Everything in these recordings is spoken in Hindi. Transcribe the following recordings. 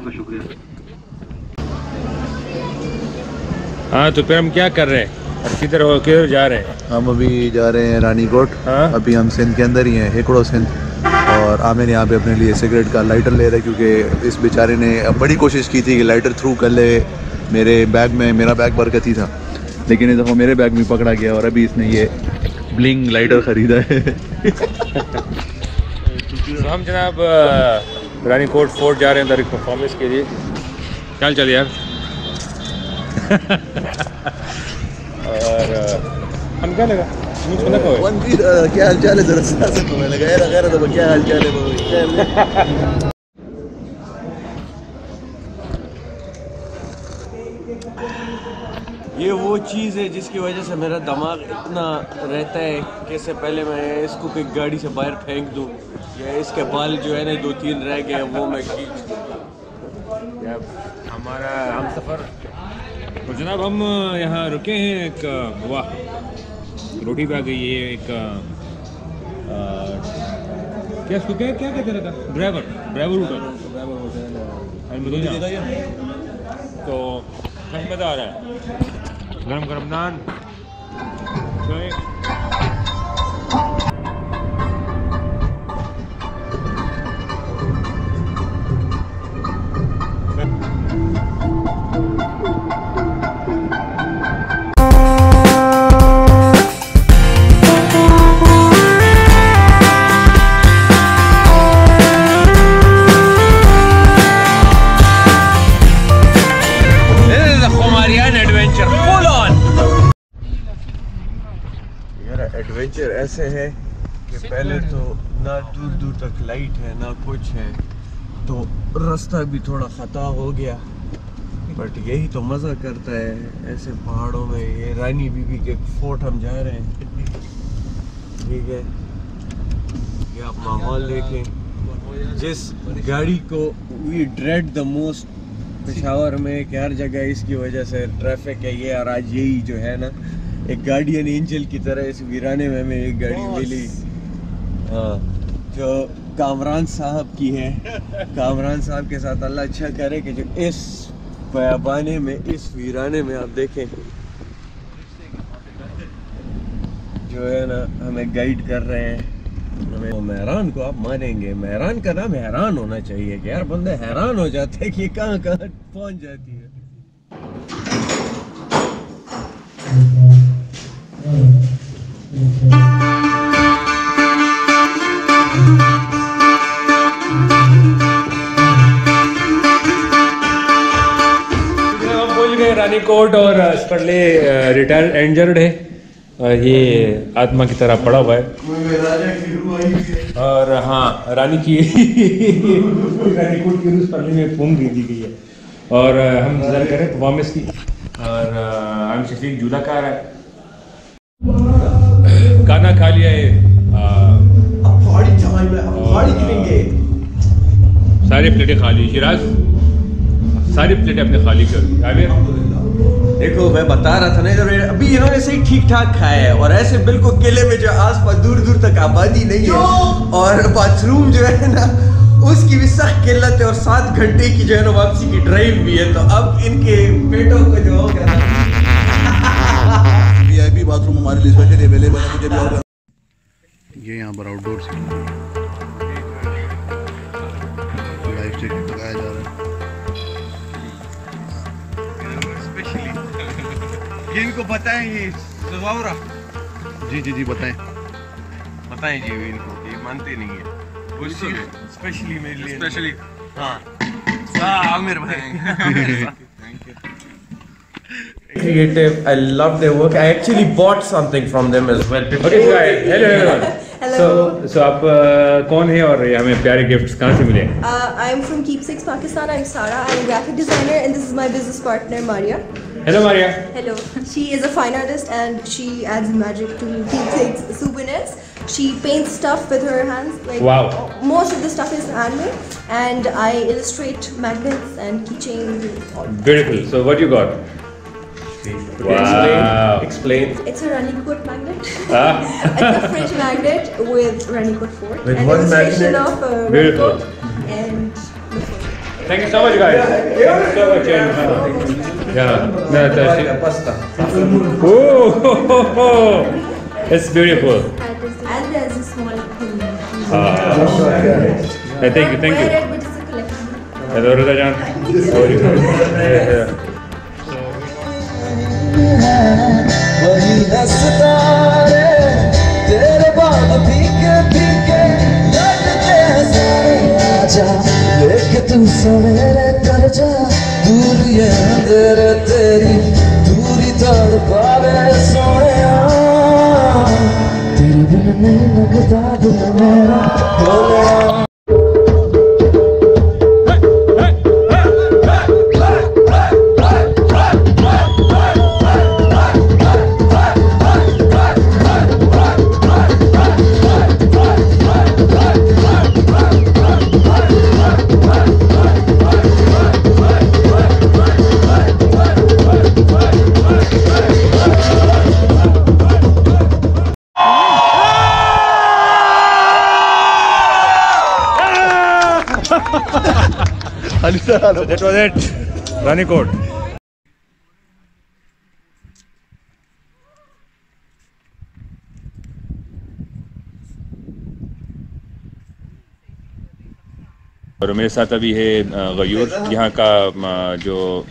बहुत शुक्रिया। हाँ तो फिर हम क्या कर रहे हैं और किधर जा रहे हैं? हम अभी जा रहे हैं रानीकोट। हाँ? अभी हम सिंध के अंदर ही हैं, हेकड़ो सिंध। और आमिर यहाँ पे अपने लिए सिगरेट का लाइटर ले रहे हैं क्योंकि इस बेचारे ने बड़ी कोशिश की थी कि लाइटर थ्रू कर ले मेरे बैग में। मेरा बैग बरकती था लेकिन इस दफ़ा मेरे बैग में पकड़ा गया और अभी इसने ये ब्लिंग लाइटर ख़रीदा है। तो हम जनाब रानीकोट फोर्ट जा रहे हैं तारीख परफॉर्मेंस के लिए। चल चल यार। और हम क्या लगा क्या हाल चाल है? जरा तो क्या हाल चाल है? ये वो चीज़ है जिसकी वजह से मेरा दिमाग इतना रहता है कि इससे पहले मैं इसको कोई गाड़ी से बाहर फेंक दूँ या इसके बाल जो है ना 2-3 रह गए वो मैं खींच दूँ। हमारा हम सफ़र तो जनाब हम यहाँ रुके हैं। एक वाह रोटी पे आ गई है। एक क्या इसको क्या क्या कहते रहता? ड्राइवर होटल तो मज़ा आ रहा है। गरम गरम नान एडवेंचर ऐसे है कि पहले तो ना दूर दूर तक लाइट है ना कुछ है, तो रास्ता भी थोड़ा ख़ता हो गया, बट यही तो मज़ा करता है ऐसे पहाड़ों में। ये रानी बीबी के फोर्ट हम जा रहे हैं, ठीक है। ये आप माहौल देखें। जिस गाड़ी को we dread the most Peshawar में कि हर जगह इसकी वजह से ट्रैफिक है, ये और आज यही जो है ना एक गार्डियन एंजल की तरह इस वीराने में हमें एक गाड़ी मिली, हाँ, जो कामरान साहब की है। कामरान साहब के साथ अल्लाह अच्छा करे कि जो इस बयाबाने में इस वीराने में आप देखें जो है ना हमें गाइड कर रहे हैं। हमें मेहरान को आप मानेंगे, मेहरान का नाम हैरान होना चाहिए कि यार बंदे हैरान हो जाते हैं कि कहाँ कहाँ पहुँच जाती है। रानीकोट और स्पर्ले रिटायर्ड एंजर्ड है और ये आत्मा की तरह पड़ा हुआ है। और हाँ रानी की रानीकोट की रूस स्पर्ले में पूंग दे दी गई है और हम इंतजार कर रहे हैं परफॉर्मेंस की। और हम शफीक झूला खा रहा है, खाना खा लिया है, सारी प्लेटें खा ली। शिराज सारी प्लेटें अपने खाली कर दी। देखो मैं बता रहा था ना इधर अभी इन्होंने सही ठीक ठाक खाया है और ऐसे बिल्कुल किले में जो आसपास दूर दूर तक आबादी नहीं है और बाथरूम जो है ना उसकी भी सख्त किल्लत है और 7 घंटे की जो है ना वापसी की ड्राइव भी है। तो अब इनके पेटों को जो होगा ना VIP बाथरूम हमारे लिए स्पेशली अवेलेबल है। मुझे भी और ये यहाँ पर आउटडोर लाइफ जैकेट लगाया जा रहा है स्पेशली। ये इनको बताएं, ये सवावरा जी जी जी बताएं जी इनको, ये मानते नहीं है स्पेशली मेरे लिए स्पेशली। हाँ आमिर भाई creative. I love their work. I actually bought something from them as well. Okay, hello everyone. Hello. So आप कौन है और हमें प्यारे गिफ्ट्स कहाँ से मिले? I'm from Keepsakes Pakistan. I'm Sara. I'm a graphic designer and this is my business partner Maria. Hello Maria. Hello. She is a fine artist and she adds magic to Keepsakes souvenirs. She paints stuff with her hands. Like wow. Most of the stuff is handmade and I illustrate magnets and keychains. Beautiful. So what you got? Wow. Explain. It's a Ranikot magnet. It's a fridge magnet with Ranikot fort. With an one illustration magnet. of Beautiful. Ranikot and the fort. Thank you so much, guys. Thank you so much. Oh, it's beautiful. And there's a small thing. Thank you. Wear it, but it's a collection. Hello, Rita Jan. How are you? वही हंसता रे तेरे बाल फीके फीके लगते हैं सारे आजा लेके तू सवेरे कर जा दूर ये अंधेरे तेरी दूरी तड़ पावे सोया तेरे बिन नहीं लगता दिल मेरा बोला So that was it. Ranikot. और मेरे साथ अभी है गयूर, यहाँ का जो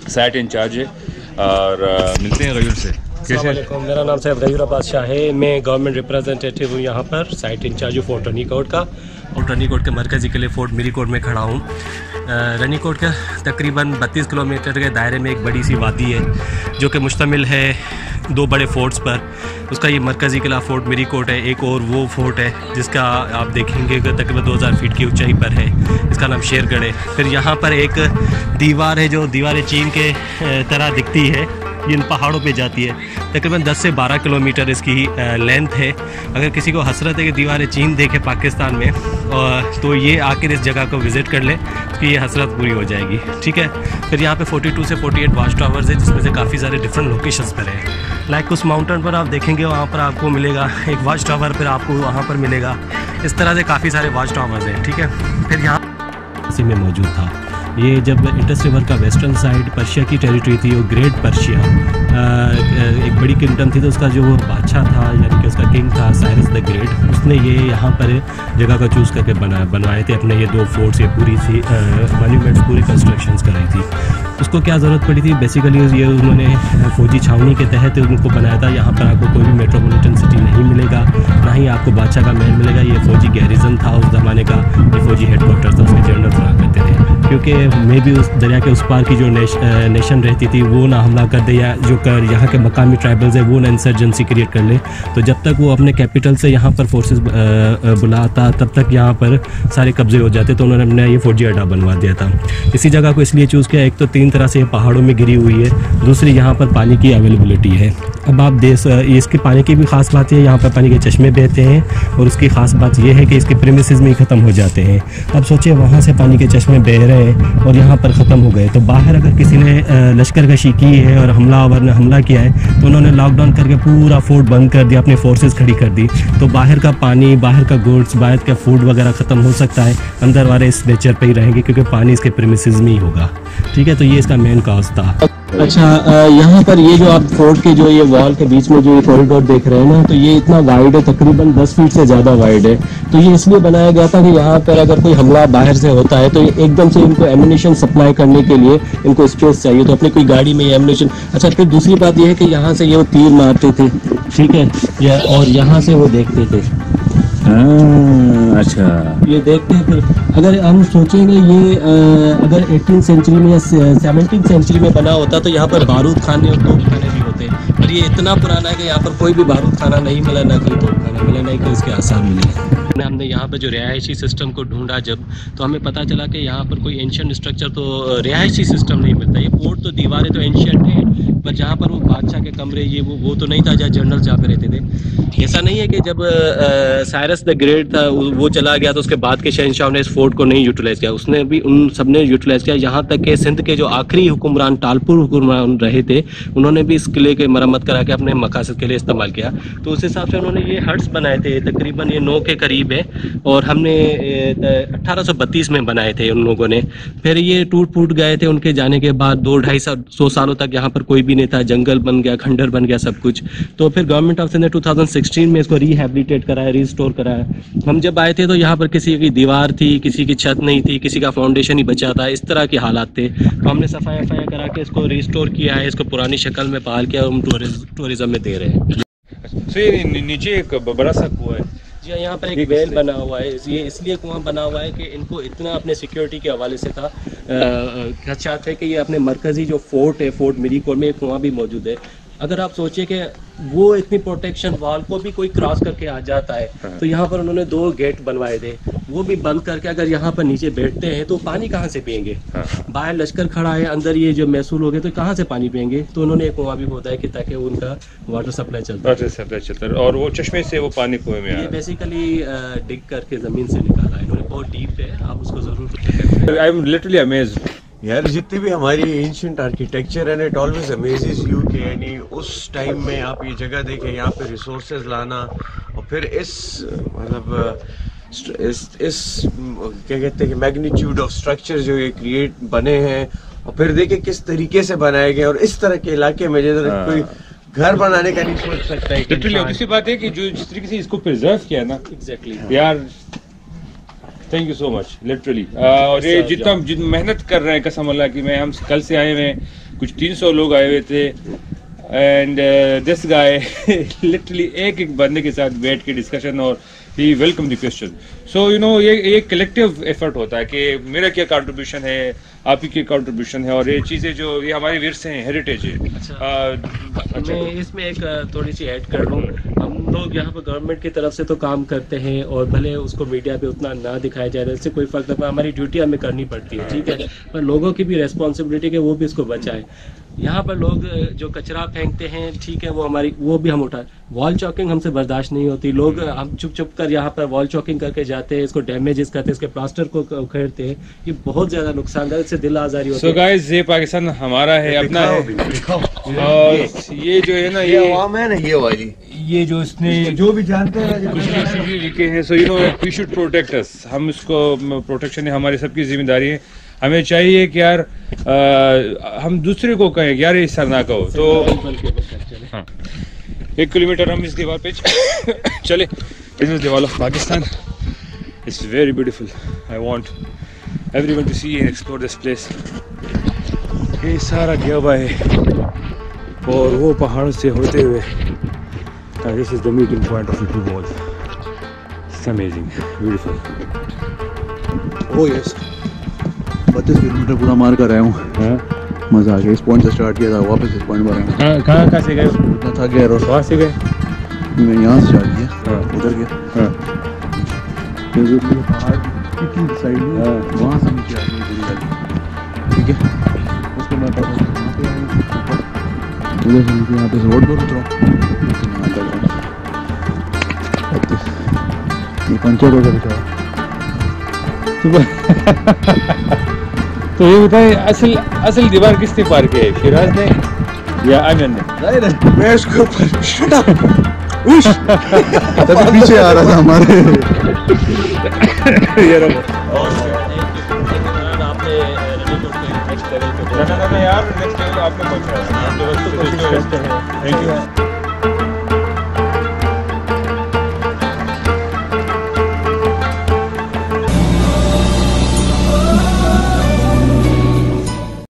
साइट इंचार्ज है, और मिलते हैं गयूर से। कैसे? मेरा नाम सैयद गयूर बादशाह है। मैं गवर्नमेंट रिप्रेजेंटेटिव हूँ यहाँ पर, साइट इंचार्ज हूँ फोर्ट रनीकोट का। और रनीकोट के मरकज़ी किले फोर्ट मिरीकोट में खड़ा हूँ। रनीकोट का तकरीबन 32 किलोमीटर के दायरे में एक बड़ी सी वादी है जो कि मुश्तमिल है 2 बड़े फोर्ट्स पर। उसका ये मरकज़ी किला फोर्ट मिरीकोट है। एक और वो फोर्ट है जिसका आप देखेंगे कि तकरीबन 2000 फीट की ऊंचाई पर है, इसका नाम शेरगढ़ है। फिर यहाँ पर एक दीवार है जो दीवार चीन के तरह दिखती है, ये इन पहाड़ों पे जाती है। तकरीबन 10 से 12 किलोमीटर इसकी लेंथ है। अगर किसी को हसरत है कि दीवार चीन देखे पाकिस्तान में, तो ये आकर इस जगह को विज़िट कर ले कि ये हसरत पूरी हो जाएगी। ठीक है। फिर यहाँ पे 42 से 48 वाच टावर्स है जिसमें से काफ़ी सारे डिफरेंट लोकेशंस पर है। लाइक उस माउंटेन पर आप देखेंगे वहाँ पर आपको मिलेगा एक वाच टावर, फिर आपको वहाँ पर मिलेगा। इस तरह से काफ़ी सारे वाच टावर्स हैं। ठीक है। फिर यहाँ इसी में मौजूद था। ये जब इंडस रिवर का वेस्टर्न साइड पर्शिया की टेरिटरी थी, वो ग्रेट पर्शिया एक बड़ी किंगडम थी, तो उसका जो बादशाह था यानी कि उसका किंग था साइरस द ग्रेट, उसने ये यहाँ पर जगह का चूज़ करके बनवाए थे अपने ये 2 फोर्ट्स, ये पूरी सी मॉन्यूमेंट्स पूरी कंस्ट्रक्शंस कराई थी। उसको क्या ज़रूरत पड़ी थी? बेसिकली ये उन्होंने फौजी छावनी के तहत उनको बनाया था। यहाँ पर आपको कोई भी मेट्रोपॉलिटन सिटी नहीं मिलेगा, ना ही आपको बादशाह का महल मिलेगा। ये फौजी गैरिजन था उस ज़माने का, ये फौजी हेडक्वार्टर था, उसके जनरल रहा करते थे। क्योंकि मे भी उस दरिया के उस पार की जो नेशन रहती थी वो ना हमला कर दे, या जो कर यहाँ के मकामी ट्राइबल्स है वो ना इंसर्जेंसी क्रिएट कर ले। तो जब तक वो अपने कैपिटल से यहाँ पर फोर्सेस बुलाता तब तक यहाँ पर सारे कब्जे हो जाते, तो उन्होंने अपना ये फौजी अड्डा बनवा दिया था। इसी जगह को इसलिए चूज़ किया, एक तो 3 तरह से पहाड़ों में गिरी हुई है, दूसरी यहाँ पर पानी की अवेलेबिलिटी है। अब आप इसके पानी की भी ख़ास बात है, यहाँ पर पानी के चश्मे बहते हैं, और उसकी ख़ास बात यह है कि इसके प्रीमिसेस में ही ख़त्म हो जाते हैं। अब सोचिए वहाँ से पानी के चश्मे बह रहे हैं और यहाँ पर ख़त्म हो गए, तो बाहर अगर किसी ने लश्कर कशी की है और हमलावर ने हमला किया है तो उन्होंने लॉकडाउन करके पूरा फोर्ट बंद कर दिया, अपनी फोर्सेस खड़ी कर दी, तो बाहर का पानी, बाहर का गुड्स, बाहर का फूड वगैरह ख़त्म हो सकता है। अंदर वाले इस नेचर पे ही रहेंगे क्योंकि पानी इसके प्रीमिसेस में ही होगा। ठीक है। तो ये इसका मेन कॉज था। अच्छा, यहाँ पर ये जो आप फोर्ट के जो ये वॉल के बीच में जो ये कॉरिडोर देख रहे हैं ना, तो ये इतना वाइड है, तकरीबन 10 फीट से ज़्यादा वाइड है। तो ये इसलिए बनाया गया था कि यहाँ पर अगर कोई हमला बाहर से होता है तो ये एकदम से इनको एम्युनिशन सप्लाई करने के लिए इनको स्पेस चाहिए, तो अपनी कोई गाड़ी में ये एम्युनिशन। अच्छा, फिर दूसरी बात ये है कि यहाँ से ये वो तीर मारते थे, ठीक है, और यहाँ से वो देखते थे। अच्छा, ये देखते हैं। फिर अगर हम सोचेंगे ये अगर 18th सेंचुरी में या 17th सेंचुरी में बना होता तो यहाँ पर बारूद खाने और तोप खाने भी होते, पर ये इतना पुराना है कि यहाँ पर कोई भी बारूद खाना नहीं मिला, ना कोई तोप खाना मिला, ना कोई इसके आसार मिले। हमने यहाँ पर जो रिहायशी सिस्टम को ढूंढा जब, तो हमें पता चला कि यहाँ पर कोई एंशियंट स्ट्रक्चर, तो रिहायशी सिस्टम नहीं मिलता। ये पोर्ट तो दीवारें तो एंशियंट हैं, पर जहाँ पर वो बादशाह के कमरे ये वो तो नहीं था जहाँ जनरल जहाँ पे रहते थे। ऐसा नहीं है कि जब साइरस द ग्रेट था वो चला गया तो उसके बाद के शहंशाह ने इस फोर्ट को नहीं यूटिलाइज़ किया, उसने भी उन सब ने यूटिलाइज़ किया। यहाँ तक कि सिंध के जो आखिरी हुक्मरान टालपुर हुक्मरान रहे थे, उन्होंने भी इस किले के मरम्मत करा के अपने मकासद के लिए इस्तेमाल किया। तो उस हिसाब से उन्होंने ये हट्स बनाए थे, तकरीबन ये 9 के करीब है, और हमने 1832 में बनाए थे उन लोगों ने। फिर ये टूट फूट गए थे, उनके जाने के बाद 200-250 सालों तक यहाँ पर कोई भी नहीं था, जंगल बन गया, खंडर बन गया सब कुछ। तो फिर गवर्नमेंट ऑफ सिंध ने 2016 में इसको रिहैबिलिटेट कराया, रिस्टोर कराया। हम जब आए थे तो यहाँ पर किसी की दीवार थी, किसी की छत नहीं थी, किसी का फाउंडेशन ही बचा था, इस तरह के हालात थे। तो हमने सफाई वफाई करा के इसको रिस्टोर किया है, इसको पुरानी शक्ल में बहाल किया और हम टूरिज्म में दे रहे हैं। तो ये नीचे एक बड़ा सा कुआं है जी, यहाँ पर एक वेल बना हुआ है। ये इसलिए कुआं बना हुआ है कि इनको इतना अपने सिक्योरिटी के हवाले से था खदशा थे कि ये अपने मरकज़ी जो फोर्ट है, फोर्ट मिरीकोट में एक कुआं भी मौजूद है। अगर आप सोचिए कि वो इतनी प्रोटेक्शन वॉल को भी कोई क्रॉस करके आ जाता है, तो यहाँ पर उन्होंने 2 गेट बनवाए थे, वो भी बंद करके अगर यहाँ पर नीचे बैठते हैं तो पानी कहाँ से पियेंगे? बाहर लश्कर खड़ा है, अंदर ये जो महसूल हो गए तो कहाँ से पानी पियेंगे? तो उन्होंने एक कुआं भी खोदा है कि ताकि उनका वाटर सप्लाई चलता है। और वो चश्मे से वो पानी कुएं में ये बेसिकली डिग करके ज़मीन से निकाला है इन्होंने, बहुत डीप है, आप उसको ज़रूर। आई एम लिटरली अमेज्ड यार, जितनी भी हमारी एंशिएंट आर्किटेक्चर है, इट ऑलवेज अमेजेस यू कि यानी उस टाइम में आप ये जगह देखें, यहाँ पे रिसोर्सेज लाना, और फिर इस मतलब इस क्या कहते हैं कि मैग्नीट्यूड ऑफ स्ट्रक्चर जो ये क्रिएट बने हैं, और फिर देखें किस तरीके से बनाए गए, और इस तरह के इलाके में जिधर कोई घर बनाने का नहीं सोच सकता है। लिटरली दूसरी बात है कि जो जिस तरीके से इसको प्रिजर्व किया है ना, एग्जैक्टली यार thank you so much literally. और ये जितना मेहनत कर रहे हैं, कसम अल्लाह की, मैं हम कल से आए हुए कुछ 300 लोग आए हुए थे, एंड दिस गाय लिटरली एक बंदे के साथ बैठ के डिस्कशन, और ही welcome the question. So you know ये कलेक्टिव एफर्ट होता है कि मेरा क्या कंट्रीब्यूशन है, आप ही की कंट्रीब्यूशन है, और ये चीज़ें जो ये हमारे विरसे हैं, हेरिटेज है। अच्छा, मैं इसमें एक थोड़ी सी ऐड कर लूँ। हम लोग यहाँ पर गवर्नमेंट की तरफ से तो काम करते हैं, और भले उसको मीडिया पे उतना ना दिखाया जाए, इससे कोई फर्क नहीं पड़ता, हमारी ड्यूटी हमें करनी पड़ती है, ठीक है, पर लोगों की भी रेस्पॉन्सिबिलिटी है वो भी इसको बचाएं। यहाँ पर लोग जो कचरा फेंकते हैं, ठीक है, वो भी हम उठाएं। वॉल चॉकिंग हमसे बर्दाश्त नहीं होती, लोग हम चुप कर यहाँ पर वॉल चॉकिंग करके जाते हैं, इसको डैमेजेस करते हैं, इसके प्लास्टर को उखेड़ते हैं, ये बहुत ज़्यादा नुकसानदायक, इससे दिल आज़ारी होती है। सो गाइस, ये पाकिस्तान हमारा है, अपना है, और ये जो है ना, ये आवाम है ना, ये वाली, ये जो इसने जो भी जानते हैं कुछ भी लिखे हैं, so you know we should protect us. हम इसको प्रोटेक्शन है, हमारी सबकी जिम्मेदारी है। हमें चाहिए कि यार हम दूसरे को कहें यार ये सर ना कहो। तो 1 किलोमीटर हम इस दीवार पे चले। This deewar of Pakistan it's very beautiful. I want everyone to see and explore this place. ये सारा गया हुआ है, और वो पहाड़ों से होते हुए this is the meeting point of the two walls. It's amazing, beautiful. Oh yes, 32 kilometre पूरा मार कर आया हूँ। मज़ा आ गया। इस पॉइंट से स्टार्ट किया था, वापस इस पॉइंट पर आया हूँ। कहाँ से गए? इतना थक गया, रोड वहाँ से गए? मैं यहाँ से स्टार्ट किया, उधर गया पहाड़ की साइड में, वहाँ से नीचे आ गया, ठीक है। उसके बाद उधर से नीचे यहाँ पे रोड पर उतरा, ये पंचर हो गया बेचारा। तो ये बताए असल दीवार किसने पार किया है, फिराज ने या आमिर ने? मैं उसको तभी पीछे आ रहा था हमारे। यार आपने यार नेक्स्ट लेवल आपने पहुंचाया। Thank you.